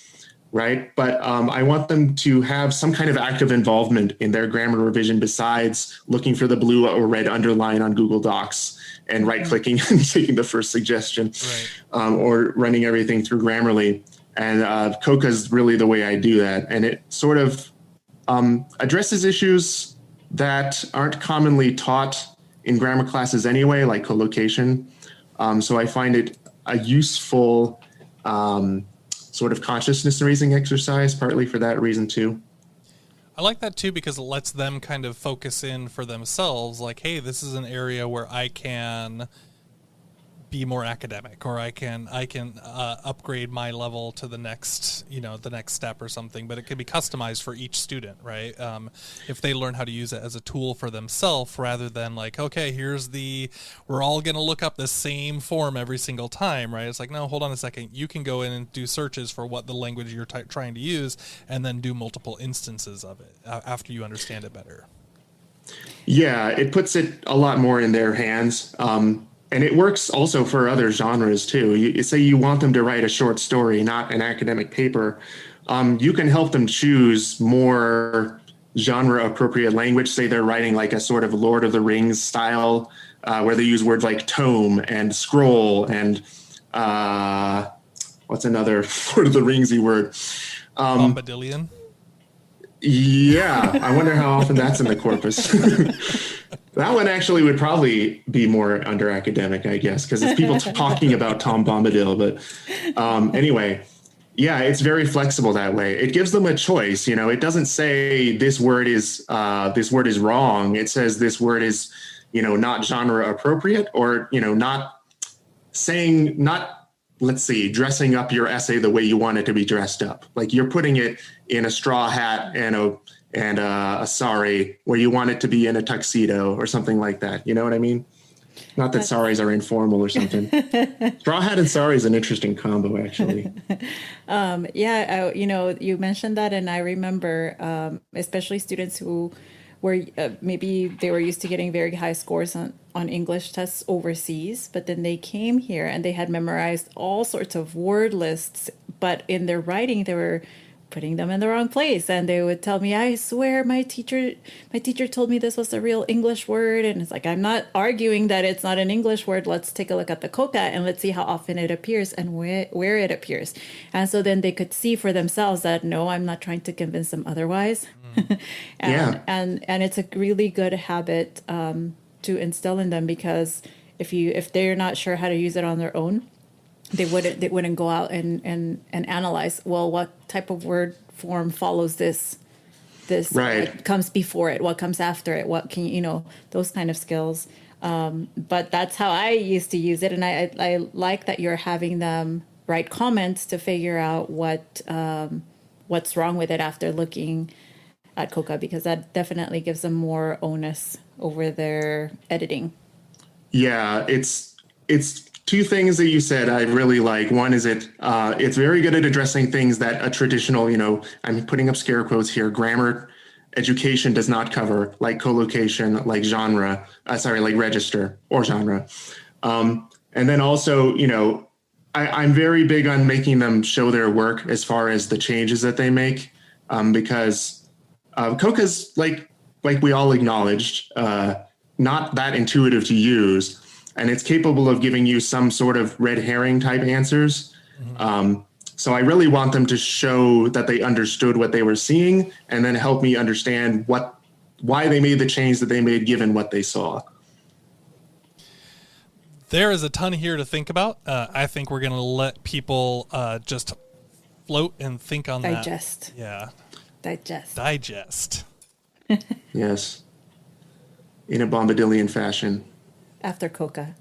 Right. But I want them to have some kind of active involvement in their grammar revision besides looking for the blue or red underline on Google Docs and right-clicking and taking the first suggestion, or running everything through Grammarly. And Coca is really the way I do that. And it sort of addresses issues that aren't commonly taught in grammar classes anyway, like collocation. So I find it a useful sort of consciousness raising exercise, partly for that reason too. I like that too, because it lets them kind of focus in for themselves, like, hey, this is an area where I can be more academic, or I can upgrade my level to the next step or something. But it can be customized for each student, right? If they learn how to use it as a tool for themselves, rather than like, okay, we're all going to look up the same form every single time, right? It's like, no, hold on a second. You can go in and do searches for what the language you're trying to use, and then do multiple instances of it after you understand it better. Yeah, it puts it a lot more in their hands. And it works also for other genres too. You say you want them to write a short story, not an academic paper. You can help them choose more genre-appropriate language. Say they're writing like a sort of Lord of the Rings style, where they use words like tome and scroll and what's another Lord of the Ringsy word? Bombadillion. Yeah, I wonder how often that's in the corpus. That one actually would probably be more under academic, I guess, because it's people talking about Tom Bombadil. But anyway, yeah, it's very flexible that way. It gives them a choice. It doesn't say this word is wrong. It says this word is, not genre appropriate, or not dressing up your essay the way you want it to be dressed up. Like you're putting it in a straw hat and a sari where you want it to be in a tuxedo or something like that. You know what I mean? Not that saris are informal or something. Straw hat and sari is an interesting combo, actually. You mentioned that, and I remember, especially students who were maybe they were used to getting very high scores on English tests overseas, but then they came here and they had memorized all sorts of word lists, but in their writing, they were putting them in the wrong place. And they would tell me, I swear my teacher told me this was a real English word. And it's like, I'm not arguing that it's not an English word. Let's take a look at the Coca and let's see how often it appears and where it appears. And so then they could see for themselves that, no, I'm not trying to convince them otherwise. And it's a really good habit to instill in them, because if they're not sure how to use it on their own, they wouldn't go out and analyze, well, what type of word form follows this right. What comes before it, what comes after it, what can those kind of skills. But that's how I used to use it, and I like that you're having them write comments to figure out what's wrong with it after looking at Coca, because that definitely gives them more onus over their editing. Yeah, it's two things that you said I really like. One is it's very good at addressing things that a traditional, I'm putting up scare quotes here, grammar education does not cover, like collocation, like genre, like register or genre. And then also, I'm very big on making them show their work as far as the changes that they make, because Coca's like we all acknowledged, not that intuitive to use, and it's capable of giving you some sort of red herring type answers. So I really want them to show that they understood what they were seeing, and then help me understand why they made the change that they made given what they saw. There is a ton here to think about. I think we're going to let people just float and think on Digest. that. Yeah. Digest. Yes. In a Bombadilian fashion. After Coca.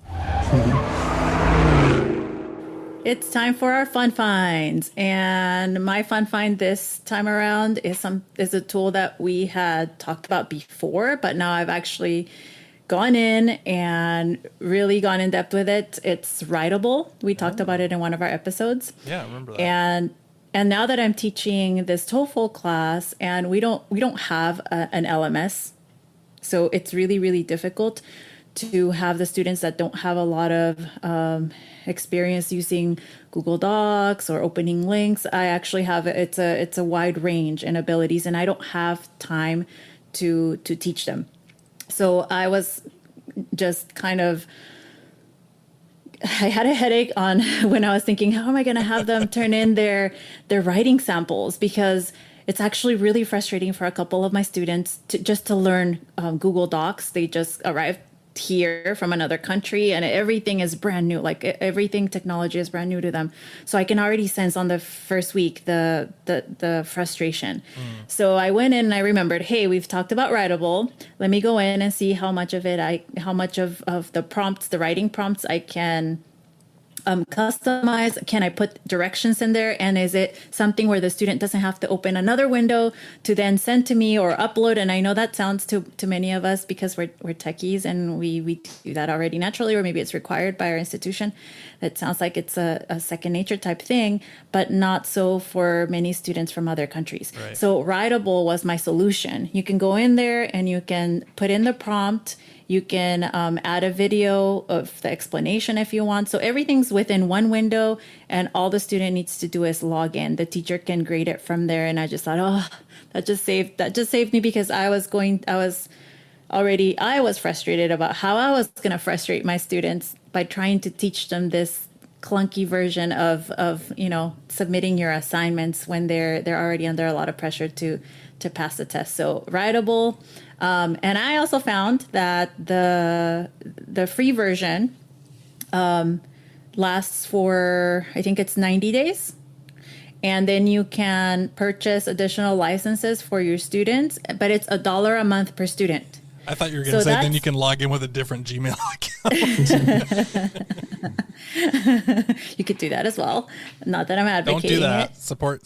It's time for our fun finds, and my fun find this time around is a tool that we had talked about before, but now I've actually gone in and really gone in depth with it. It's Writable. We talked about it in one of our episodes. Yeah, I remember that. And now that I'm teaching this TOEFL class, and we don't have an LMS, so it's really, really difficult to have the students that don't have a lot of experience using Google Docs or opening links. I actually have it's a wide range in abilities, and I don't have time to teach them. So I was just kind of, I had a headache on when I was thinking, how am I going to have them turn in their writing samples? Because it's actually really frustrating for a couple of my students to learn Google Docs. They just arrived here from another country, and everything is brand new. Like everything technology is brand new to them. So I can already sense on the first week the frustration. So I went in and I remembered, hey, we've talked about Writable. Let me go in and see how much of the prompts, the writing prompts I can customize. Can I put directions in there? And is it something where the student doesn't have to open another window to then send to me or upload? And I know that sounds to many of us, because we're techies and we do that already naturally, or maybe it's required by our institution. It sounds like it's a second nature type thing, but not so for many students from other countries. Right. So Writable was my solution. You can go in there and you can put in the prompt. You can add a video of the explanation if you want. So everything's within one window, and all the student needs to do is log in. The teacher can grade it from there. And I just thought, oh, that just saved me, because I was frustrated about how I was going to frustrate my students by trying to teach them this clunky version of submitting your assignments when they're already under a lot of pressure to pass the test. So Writable. And I also found that the free version lasts for, I think it's 90 days. And then you can purchase additional licenses for your students, but it's $1 a month per student. I thought you were going to say then you can log in with a different Gmail account. You could do that as well. Not that I'm advocating Don't do that. it. Support.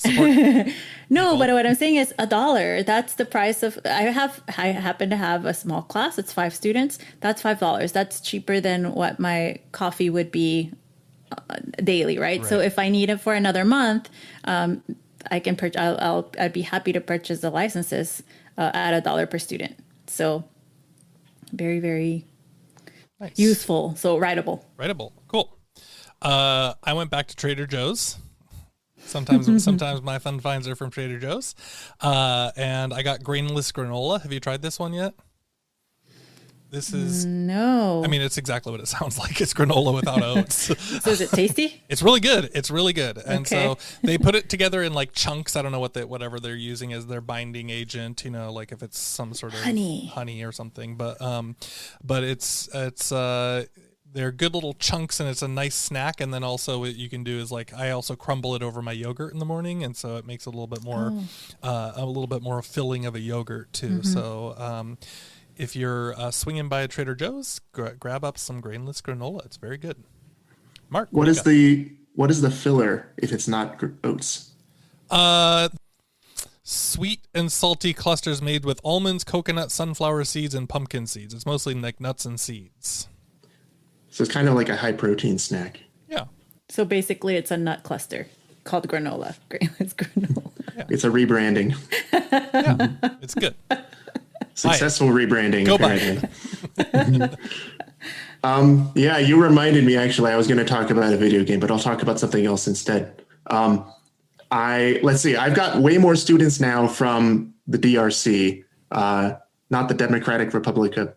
No, but what I'm saying is $1. That's the price of. I happen to have a small class. It's 5 students. That's $5. That's cheaper than what my coffee would be daily, right? So if I need it for another month, I can purchase. I'd be happy to purchase the licenses at $1 per student. So very, very nice. Useful. So Writable. Cool. I went back to Trader Joe's. Sometimes my fun finds are from Trader Joe's. And I got grainless granola. Have you tried this one yet? This is no. I mean, it's exactly what it sounds like. It's granola without oats. So is it tasty? It's really good. And so they put it together in like chunks. I don't know whatever they're using as their binding agent. Like if it's some sort of honey or something. But it's they're good little chunks, and it's a nice snack. And then also what you can do is like I also crumble it over my yogurt in the morning, and so it makes it a little bit more filling of a yogurt too. So. If you're swinging by a Trader Joe's, grab up some grainless granola. It's very good. Mark, what is the filler if it's not oats? Sweet and salty clusters made with almonds, coconut, sunflower seeds, and pumpkin seeds. It's mostly like nuts and seeds. So it's kind of like a high protein snack. Yeah. So basically, it's a nut cluster called granola. Grainless granola. Yeah. It's a rebranding. Yeah, it's good. Successful rebranding. Go buy it. Yeah, you reminded me, actually. I was going to talk about a video game, but I'll talk about something else instead. Let's see, I've got way more students now from the DRC, not the Democratic Republic of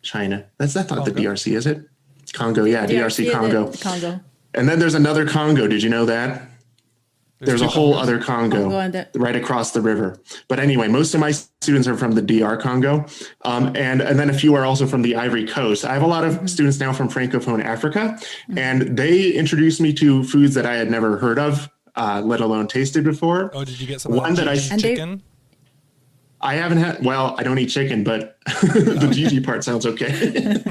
China. That's not Congo? the DRC, is it? It's Congo, yeah, DRC Congo. Congo. And then there's another Congo. Did you know that? There's a whole other Congo right across the river. But anyway, most of my students are from the DR Congo. And then a few are also from the Ivory Coast. I have a lot of students now from Francophone Africa, and they introduced me to foods that I had never heard of, let alone tasted before. Oh, did you get some of that chicken? I haven't had, well, I don't eat chicken, but the Gigi part sounds okay.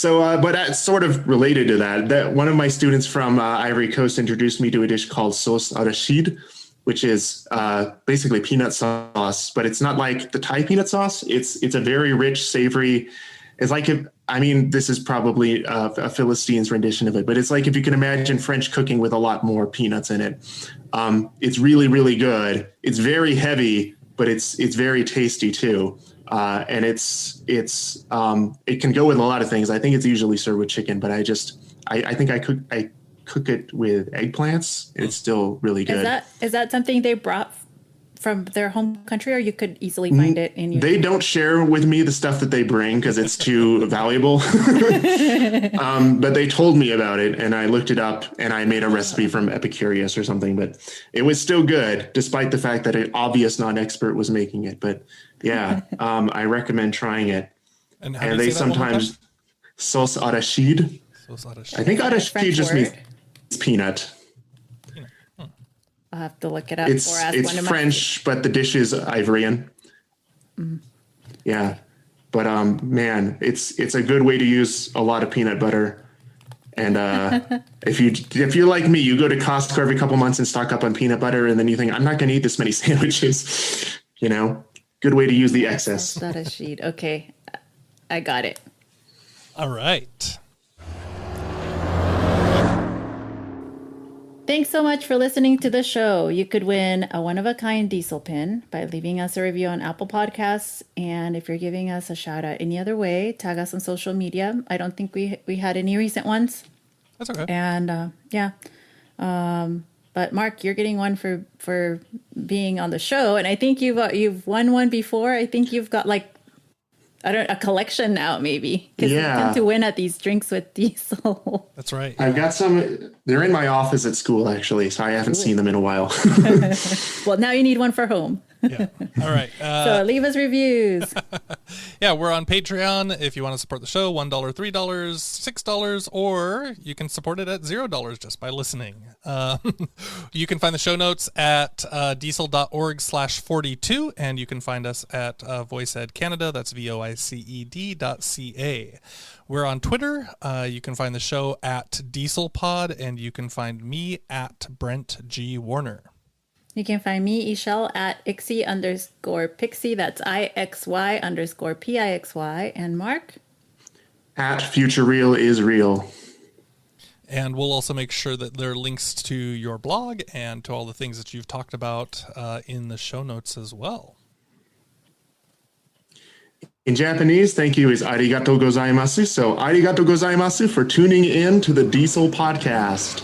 But that's sort of related to that one of my students from Ivory Coast introduced me to a dish called sauce arachide, which is basically peanut sauce, but it's not like the Thai peanut sauce. It's a very rich, savory. It's like this is probably a Philistine's rendition of it, but it's like if you can imagine French cooking with a lot more peanuts in it. It's really, really good. It's very heavy, but it's very tasty too. And it can go with a lot of things. I think it's usually served with chicken, but I think I cook it with eggplants, and it's still really good. Is that something they brought from their home country, or you could easily find it in your... They don't share with me the stuff that they bring because it's too valuable. But they told me about it, and I looked it up, and I made a recipe from Epicurious or something, but it was still good despite the fact that an obvious non-expert was making it. But yeah, I recommend trying it. And they sometimes sauce arachide. I think arachide just means peanut. I'll have to look it up. It's French, but the dish is Ivorian. Yeah, but man, it's a good way to use a lot of peanut butter. And if you're like me, you go to Costco every couple months and stock up on peanut butter, and then you think, I'm not going to eat this many sandwiches. Good way to use the excess. That's a sheet. Okay, I got it. All right. Thanks so much for listening to the show. You could win a one-of-a-kind diesel pin by leaving us a review on Apple Podcasts. And if you're giving us a shout out any other way, tag us on social media. I don't think we had any recent ones. That's okay. And but Mark, you're getting one for being on the show. And I think you've won one before. I think you've got a collection now, maybe, because you tend to win at these Drinks with Diesel. That's right. I've got some. They're in my office at school, actually, so I haven't seen them in a while. Well, now you need one for home. Yeah. All right. So leave us reviews. Yeah, we're on Patreon if you want to support the show. $1, $3, $6, or you can support it at $0 just by listening. You can find the show notes at diesel.org/42, and you can find us at VoiceEd Canada. That's voiced.ca. We're on Twitter. You can find the show at DieselPod, and you can find me at Brent G. Warner. You can find me, Esol, at ixy_pixie. That's IXY_PIXY. And Mark? At Future Real is Real. And we'll also make sure that there are links to your blog and to all the things that you've talked about in the show notes as well. In Japanese, thank you is arigatou gozaimasu. So arigatou gozaimasu for tuning in to the Diesel podcast.